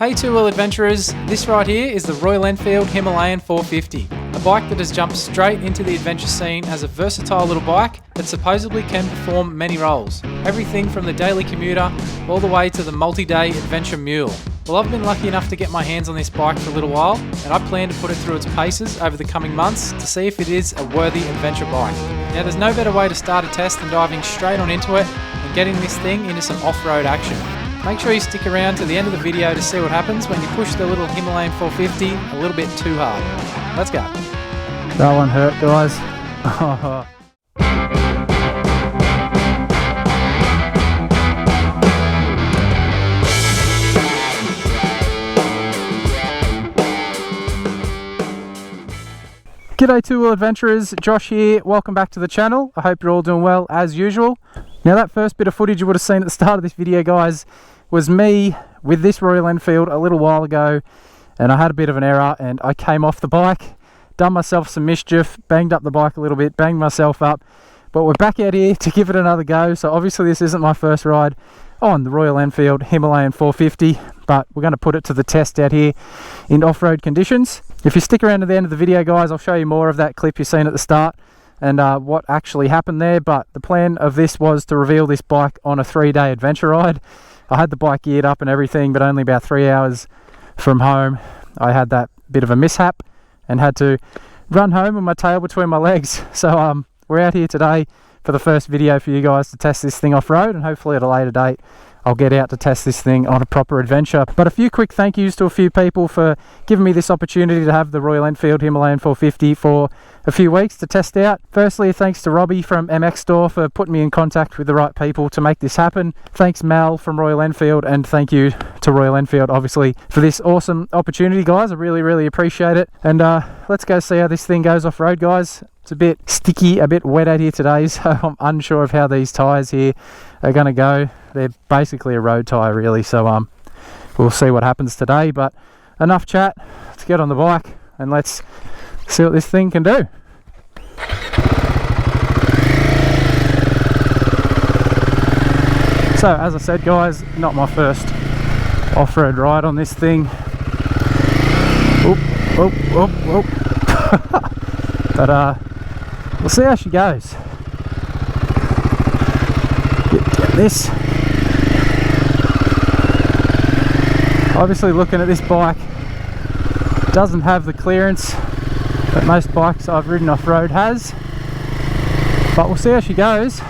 Hey two-wheel adventurers, this right here is the Royal Enfield Himalayan 450, a bike that has jumped straight into the adventure scene as a versatile little bike that supposedly can perform many roles. Everything from the daily commuter all the way to the multi-day adventure mule. Well, I've been lucky enough to get my hands on this bike for a little while, and I plan to put it through its paces over the coming months to see if it is a worthy adventure bike. Now there's no better way to start a test than diving straight on into it and getting this thing into some off-road action. Make sure you stick around to the end of the video to see what happens when you push the little Himalayan 450 a little bit too hard. Let's go. That one hurt, guys. G'day two-wheel adventurers, Josh here. Welcome back to the channel. I hope you're all doing well as usual. Now that first bit of footage you would have seen at the start of this video, guys, was me with this Royal Enfield a little while ago, and I had a bit of an error and I came off the bike, done myself some mischief, banged up the bike a little bit, banged myself up, but we're back out here to give it another go. So obviously this isn't my first ride on the Royal Enfield Himalayan 450, but we're going to put it to the test out here in off-road conditions. If you stick around to the end of the video, guys, I'll show you more of that clip you've seen at the start and what actually happened there. But the plan of this was to reveal this bike on a 3-day adventure ride. I had the bike geared up and everything, but only about 3 hours from home I had that bit of a mishap and had to run home with my tail between my legs. So we're out here today for the first video for you guys to test this thing off-road, and hopefully at a later date I'll get out to test this thing on a proper adventure. But a few quick thank yous to a few people for giving me this opportunity to have the Royal Enfield Himalayan 450 for a few weeks to test out. Firstly, thanks to Robbie from MX Store for putting me in contact with the right people to make this happen. Thanks Mal from Royal Enfield, and thank you to Royal Enfield obviously for this awesome opportunity, guys. I really appreciate it. And let's go see how this thing goes off-road, guys. It's a bit sticky, a bit wet out here today, so I'm unsure of how these tyres here are going to go. They're basically a road tyre really, so we'll see what happens today. But enough chat, let's get on the bike and let's see what this thing can do. So as I said, guys, not my first off-road ride on this thing. But we'll see how she goes. Get this. Obviously looking at this bike, doesn't have the clearance that most bikes I've ridden off-road has, but we'll see how she goes.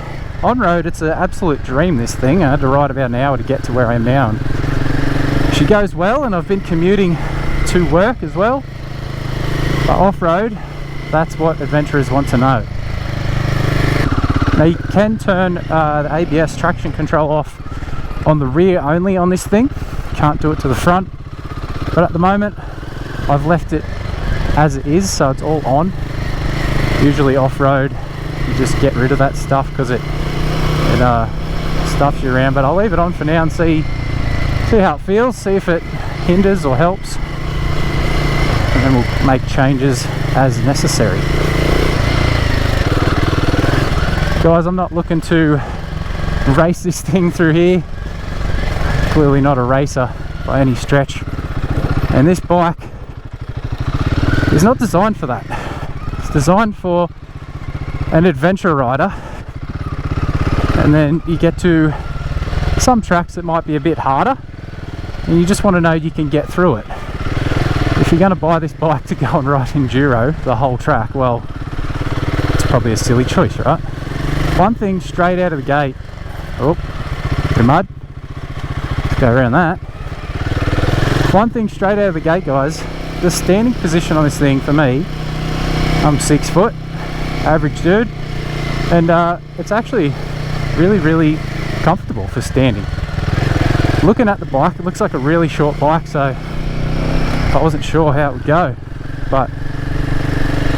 On-road it's an absolute dream, this thing. I had to ride about an hour to get to where I am now, and she goes well, and I've been commuting to work as well. But off-road, that's what adventurers want to know. Now you can turn the ABS traction control off on the rear only on this thing. Can't do it to the front, but at the moment I've left it as it is, so it's all on. Usually off-road you just get rid of that stuff because it stuffs you around, but I'll leave it on for now and see how it feels, see if it hinders or helps, and then we'll make changes as necessary. Guys, I'm not looking to race this thing through here. Clearly not a racer by any stretch, and this bike is not designed for that. It's designed for an adventure rider, and then you get to some tracks that might be a bit harder and you just want to know you can get through it. If you're going to buy this bike to go and ride enduro the whole track, well, it's probably a silly choice, right? One thing straight out of the gate, oh, bit of mud, let's go around that. One thing straight out of the gate, guys, the standing position on this thing for me, I'm 6 foot, average dude, and it's actually really comfortable for standing. Looking at the bike, it looks like a really short bike, so I wasn't sure how it would go, but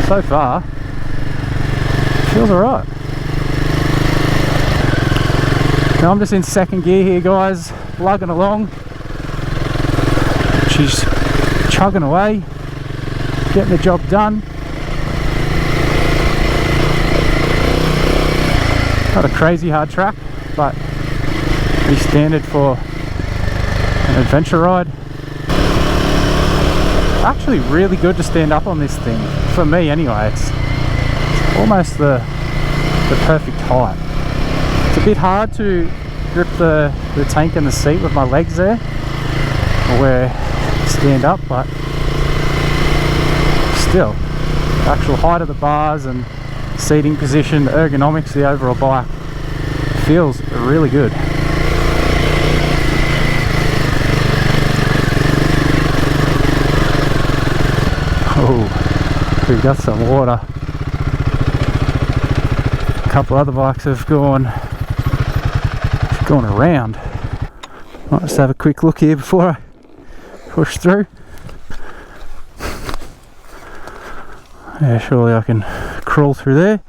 so far it feels alright. Now I'm just in second gear here, guys, lugging along. She's chugging away, getting the job done. Not a crazy hard track, but pretty standard for an adventure ride. actually really good to stand up on this thing. For me anyway, it's almost the perfect height. It's a bit hard to grip the tank and the seat with my legs there, where stand up, but still, the actual height of the bars and seating position, the ergonomics of the overall bike feels really good. Oh, we've got some water. A couple other bikes have gone around. Might just have a quick look here before I push through. Yeah, surely I can crawl through there.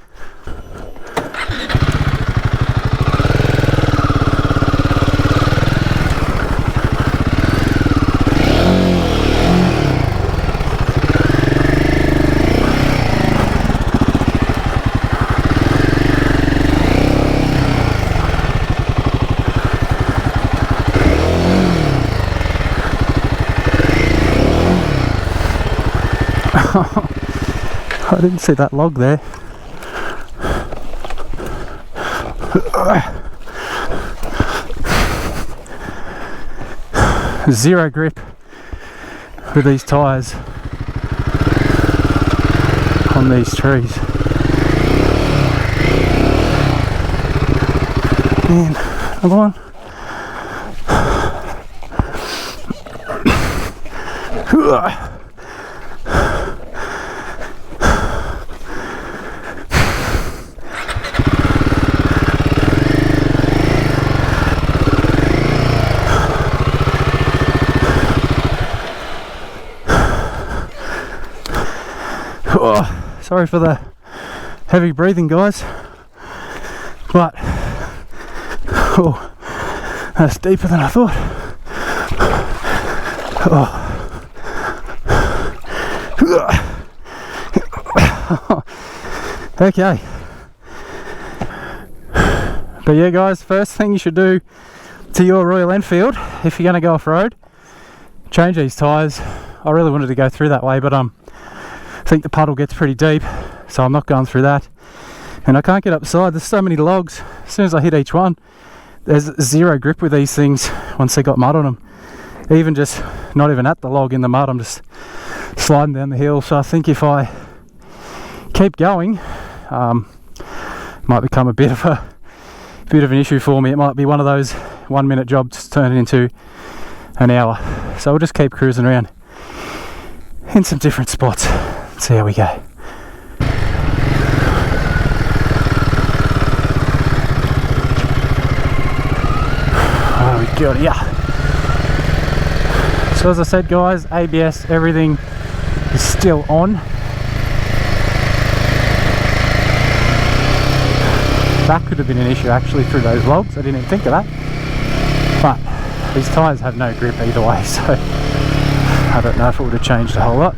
I didn't see that log there. Zero grip with these tyres on these trees. And another one. Oh, sorry for the heavy breathing, guys, but oh, that's deeper than I thought. Oh. Okay, but yeah, guys, first thing you should do to your Royal Enfield if you're going to go off-road, change these tyres. I really wanted to go through that way, but I think the puddle gets pretty deep, so I'm not going through that, and I can't get upside. There's so many logs. As soon as I hit each one, there's zero grip with these things once they got mud on them. Even just not even at the log in the mud, I'm just sliding down the hill. So I think if I keep going, might become a bit of an issue for me. It might be one of those 1 minute jobs turning into an hour. So we'll just keep cruising around in some different spots. See how we go. Oh, we got it, yeah. So as I said, guys, ABS, everything is still on. That could have been an issue actually through those logs. I didn't even think of that. But these tyres have no grip either way, so I don't know if it would have changed a whole lot.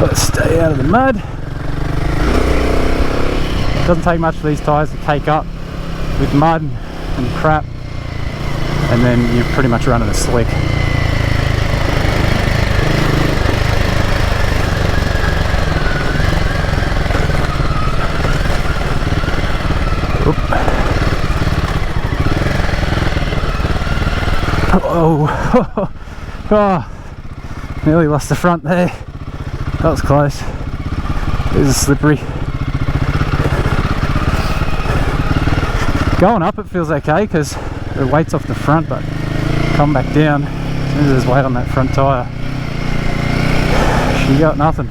Let's stay out of the mud. It doesn't take much for these tyres to cake up with mud and crap, and then you're pretty much running a slick. Oh, oh, nearly lost the front there. That was close. It is slippery. Going up it feels okay because the weight's off the front, but come back down, as soon as there's weight on that front tyre, she got nothing.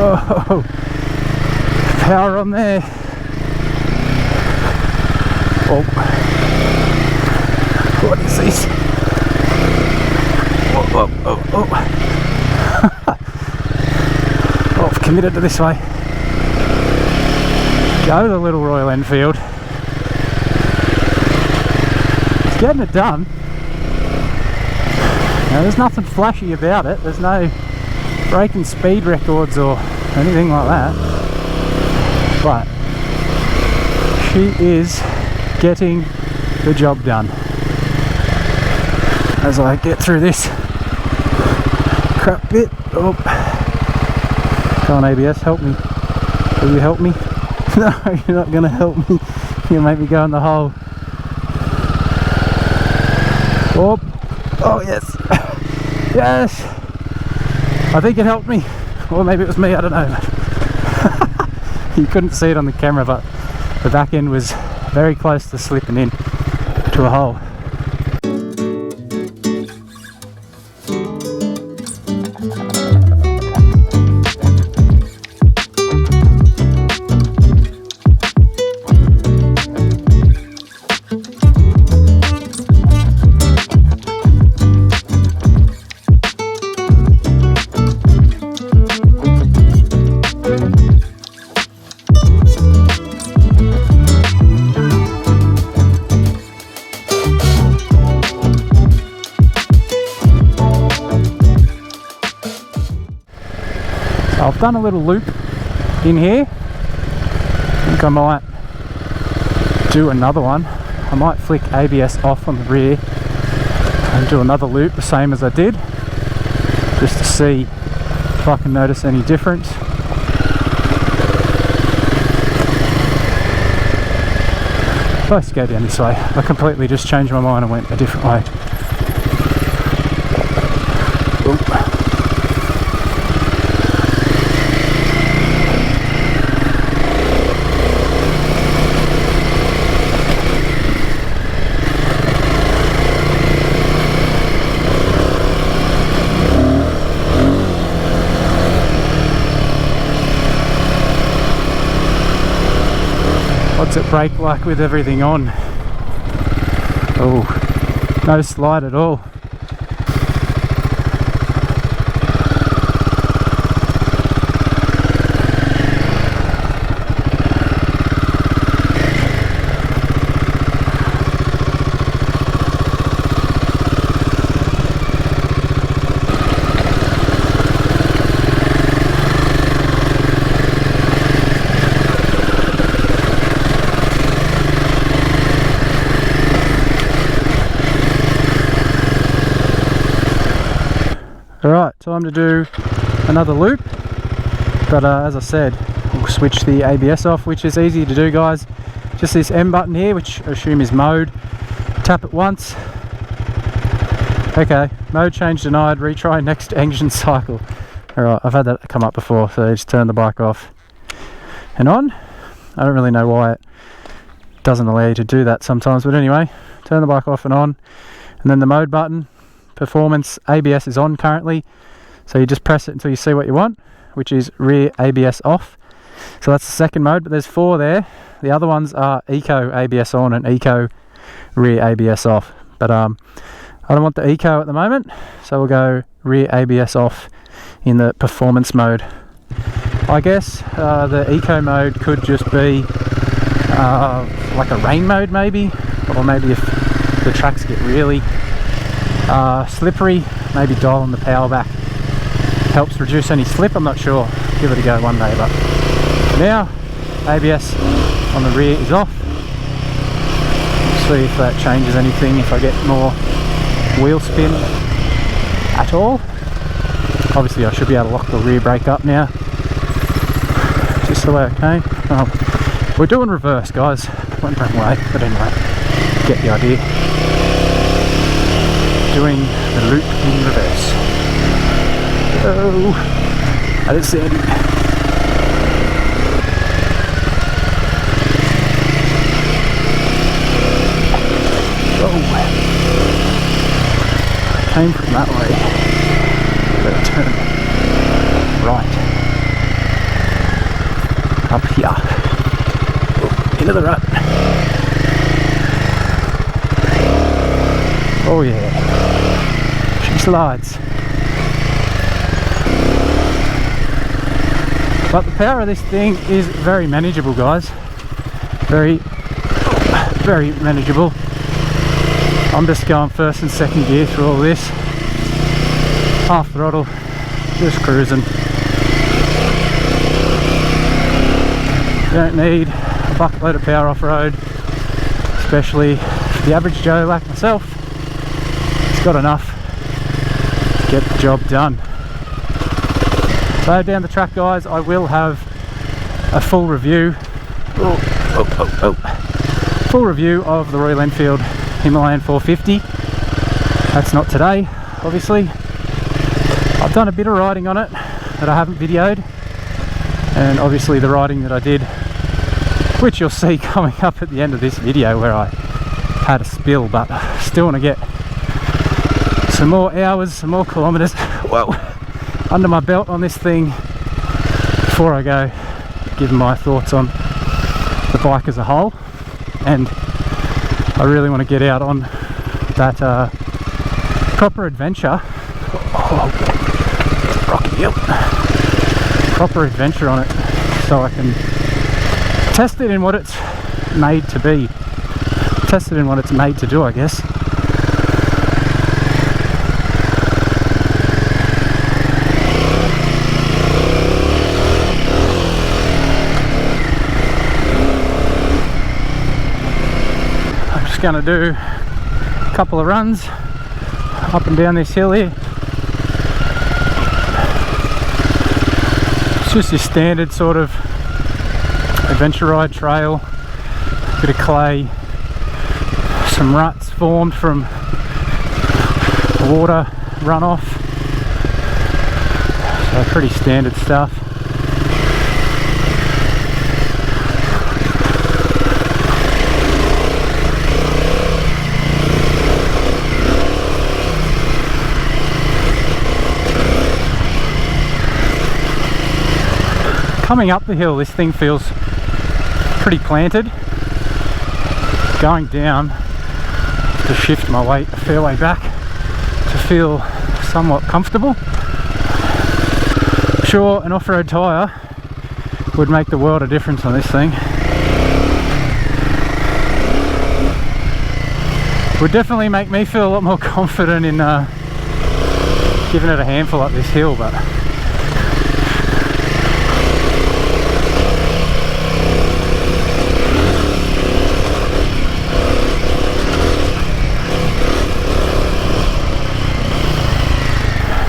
Whoa, power on there. Oh, what is this? Oh, oh, oh, oh. Oh, I've committed to this way. Go the little Royal Enfield. It's getting it done. Now there's nothing flashy about it. There's no breaking speed records or anything like that. But she is getting the job done. As I get through this crap bit. Oh. Come on, ABS, help me. Will you help me? No, you're not going to help me. You'll make me go in the hole. Oh, oh yes. Yes. I think it helped me. Or maybe it was me, I don't know. You couldn't see it on the camera, but the back end was very close to slipping in to a hole. I've done a little loop in here. I think I might do another one. I might flick ABS off on the rear and do another loop the same as I did, just to see if I can notice any difference. Supposed to go down this way. I completely just changed my mind and went a different way. Oop. What's it brake like with everything on? Oh, no slide at all. Alright, time to do another loop, but as I said, we'll switch the ABS off, which is easy to do, guys. Just this M button here, which I assume is mode. Tap it once. Okay, mode change denied, retry next engine cycle. Alright, I've had that come up before, so just turn the bike off and on. I don't really know why it doesn't allow you to do that sometimes, but anyway, turn the bike off and on, and then the mode button. Performance ABS is on currently, so you just press it until you see what you want, which is rear ABS off. So that's the second mode, but there's 4 there. The other ones are Eco ABS on and Eco rear ABS off, but I don't want the Eco at the moment, so we'll go rear ABS off in the performance mode. I guess the Eco mode could just be like a rain mode maybe, or maybe if the tracks get really slippery, maybe dial on the power back. Helps reduce any slip, I'm not sure. Give it a go one day, but now ABS on the rear is off. Let's see if that changes anything, if I get more wheel spin at all. Obviously I should be able to lock the rear brake up now. Just the way I came. Oh, we're doing reverse, guys. Went the wrong way, but anyway, get the idea. Doing the loop in reverse. Oh, I didn't see any. Oh, I came from that way. Better turn right. Up here. Oh, into the rut. Oh yeah. Slides. But the power of this thing is very manageable, guys. very manageable. I'm just going first and second gear through all this, half throttle, just cruising. You don't need a bucket load of power off-road, especially the average Joe like myself. It's got enough to get the job done. So down the track, guys, I will have a full review full review of the Royal Enfield Himalayan 450. That's not today, obviously. I've done a bit of riding on it that I haven't videoed, and obviously the riding that I did, which you'll see coming up at the end of this video, where I had a spill, but still want to get some more hours, some more kilometers under my belt on this thing before I go give my thoughts on the bike as a whole. And I really want to get out on that proper adventure. Proper adventure on it, so I can test it in what it's made to be. Test it in what it's made to do, I guess. Going to do a couple of runs up and down this hill here. It's just your standard sort of adventure ride trail, bit of clay, some ruts formed from water runoff, so pretty standard stuff. Coming up the hill, this thing feels pretty planted. Going down, to shift my weight a fair way back to feel somewhat comfortable. Sure, an off-road tyre would make the world of difference on this thing. Would definitely make me feel a lot more confident in giving it a handful up this hill, but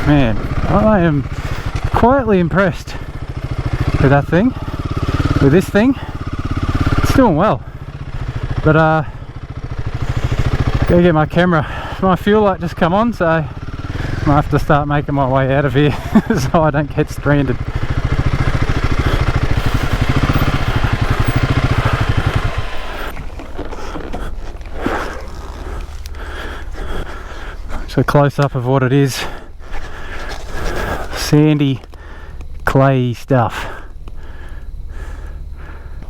man, I am quietly impressed with that thing, with this thing. It's doing well, but gotta get my camera. My fuel light just come on, so I might have to start making my way out of here so I don't get stranded. So close up of what it is. Sandy, clay stuff.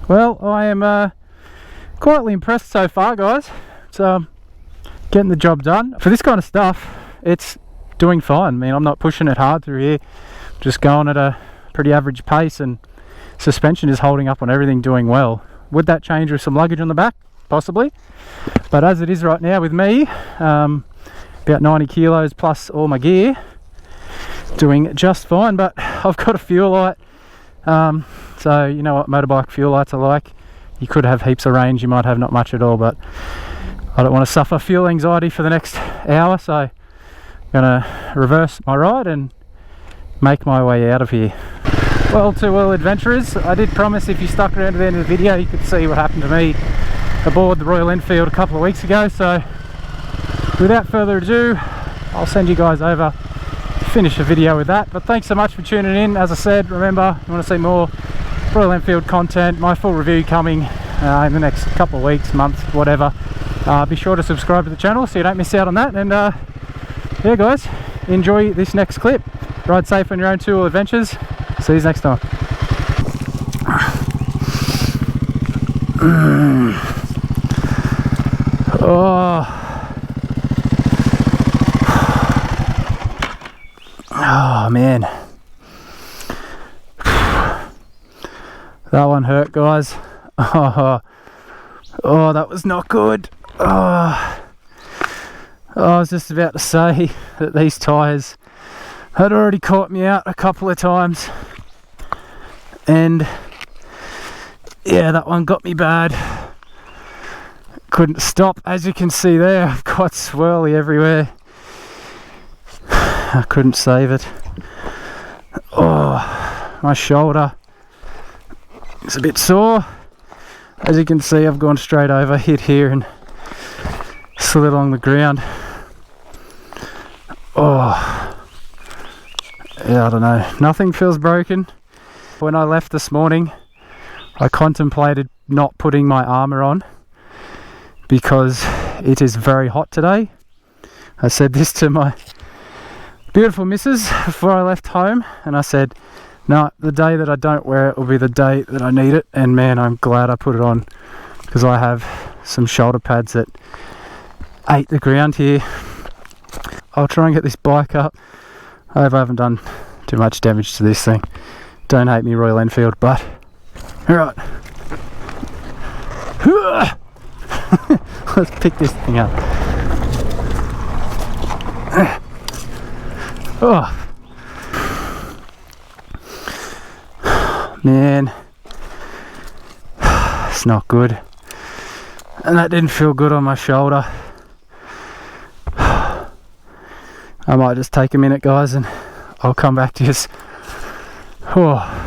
Well, I am quietly impressed so far, guys. So getting the job done. For this kind of stuff, it's doing fine. I mean, I'm not pushing it hard through here, just going at a pretty average pace, and suspension is holding up on everything, doing well. Would that change with some luggage on the back? Possibly. But as it is right now with me, about 90 kilos plus all my gear, doing just fine. But I've got a fuel light, so you know what motorbike fuel lights are like. You could have heaps of range, you might have not much at all, but I don't want to suffer fuel anxiety for the next hour, so I'm gonna reverse my ride and make my way out of here. Well, to all adventurers, I did promise if you stuck around to the end of the video you could see what happened to me aboard the Royal Enfield a couple of weeks ago. So without further ado, I'll send you guys over to finish the video with that. But thanks so much for tuning in. As I said, remember, if you want to see more Royal Enfield content, my full review coming in the next couple of weeks, months, whatever. Be sure to subscribe to the channel so you don't miss out on that. And yeah guys, enjoy this next clip. Ride safe on your own two-wheel adventures. See you next time. Oh man, that one hurt, guys. Oh, Oh, that was not good. Oh, I was just about to say that these tyres had already caught me out a couple of times, and yeah, that one got me bad. Couldn't stop, as you can see there. I've got swirly everywhere. I couldn't save it. Oh, my shoulder is a bit sore. As you can see, I've gone straight over, hit here and slid along the ground. Oh, yeah, I don't know. Nothing feels broken. When I left this morning, I contemplated not putting my armour on because it is very hot today. I said this to my beautiful missus before I left home, and I said, no, the day that I don't wear it will be the day that I need it. And man, I'm glad I put it on, because I have some shoulder pads that ate the ground here. I'll try and get this bike up. I hope I haven't done too much damage to this thing. Don't hate me, Royal Enfield, but alright. Let's pick this thing up. Oh man, it's not good, and that didn't feel good on my shoulder. I might just take a minute, guys, and I'll come back to you. Oh.